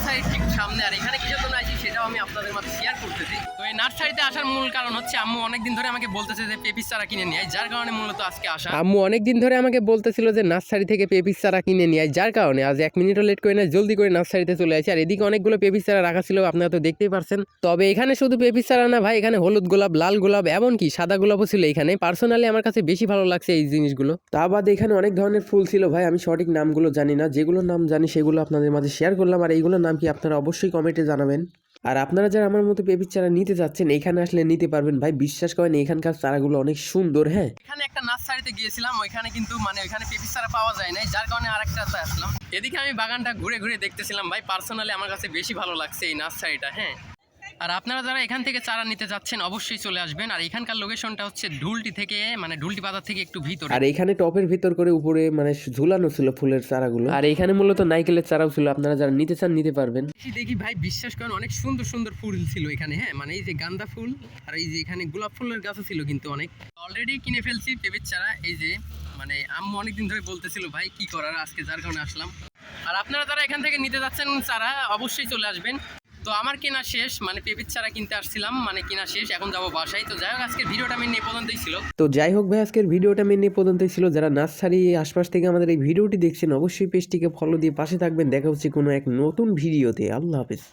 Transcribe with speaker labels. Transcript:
Speaker 1: নার্সারির ঠিক সামনে, আর এখানে কিসের জন্য আছি সেটাও আমি আপনাদের মাঝে শেয়ার করতেছি। তো এই নার্সারিতে আসার মূল কারণ হচ্ছে আম্মু অনেকদিন ধরে আমাকে বলতেছে যে পেঁপিস চারা কিনে নিয়ে আয়, যার কারণে মূলত আজকে আসা। আম্মু অনেকদিন ধরে আমাকে বলতেছিল যে নার্সারি থেকে পেঁপিস চারা কিনে নিয়ে আয়, যার কারণে আজ 1 মিনিটও লেট করে না জলদি করে নার্সারিতে চলে আসি। আর এদিকে অনেকগুলো পেঁপিস চারা রাখা ছিল, আপনারা তো দেখতেই পারছেন। তবে এখানে শুধু পেঁপিস চারা না ভাই, এখানে হলুদ গোলাপ, লাল গোলাপ, এমনকি সাদা গোলাপও ছিল। এখানে পার্সোনালি আমার কাছে বেশি ভালো লাগছে এই জিনিসগুলো। তা বাদে এখানে অনেক ধরনের ফুল ছিল ভাই, আমি সঠিক নামগুলো জানি না, যেগুলোর নাম জানি সেগুলো আপনাদের মাঝে শেয়ার করলাম। আর এইগুলোর নাম কি আপনারা অবশ্যই কমেন্টে জানাবেন। আর আপনারা যারা আমার মতো পেঁপিস চারা নিতে যাচ্ছেন এখানে আসলে নিতে পারবেন ভাই, বিশ্বাস করেন এখানকার চারাগুলো অনেক সুন্দর। হ্যাঁ, এখানে একটা নার্সারিতে গিয়েছিলাম, ওইখানে কিন্তু ওইখানে পেঁপিস চারা পাওয়া যায় না, যার কারণে আরেকটাতে আসলাম। এদিকে আমি বাগানটা ঘুরে ঘুরে দেখতেছিলাম ভাই, পার্সোনালি আমার কাছে বেশি ভালো লাগছে এই নার্সারিটা। হ্যাঁ, আর আপনারা যারা এখান থেকে চারা নিতে যাচ্ছেন অবশ্যই চলে আসবেন। আর এখানকার লোকেশনটা হচ্ছে ঢুলটি থেকে, ঢুলটি বাজার থেকে একটু ভিতরে। আর এখানে টপের ভিতর করে উপরে ঝুলানো ছিল ফুলের চারাগুলো। আর এখানে মূলত নাইকেলের চারাও ছিল, আপনারা যারা নিতে চান নিতে পারবেন। দেখি ভাই, বিশ্বাস করেন অনেক সুন্দর সুন্দর ফুল ছিল এখানে। হ্যাঁ, এই যে গাঁদা ফুল, আর এই যে এখানে গোলাপ ফুলের গাছও ছিল কিন্তু অনেক। অলরেডি কিনে ফেলছি পেঁপের চারা। এই যে আম্মু অনেকদিন ধরে বলতেছিল ভাই কি করার, আজকে যার কারণে আসলাম। আর আপনারা যারা এখান থেকে নিতে যাচ্ছেন চারা অবশ্যই চলে আসবেন। তো আমার কেনা শেষ, পেঁপিস চারা কিনতে আসছিলাম, কেনা শেষ, এখন যাবো বাসায়। তো যাই হোক, আজকের ভিডিওটা মেন নিয়ে পর্যন্তই ছিল। আজকের ভিডিওটা মেন নিয়ে পর্যন্তই ছিল। যারা নার্সারি আশপাশ থেকে আমাদের এই ভিডিওটি দেখছেন অবশ্যই পেজটিকে ফলো দিয়ে পাশে থাকবেন। দেখা হচ্ছে কোনো এক নতুন ভিডিওতে। আল্লাহ হাফেজ।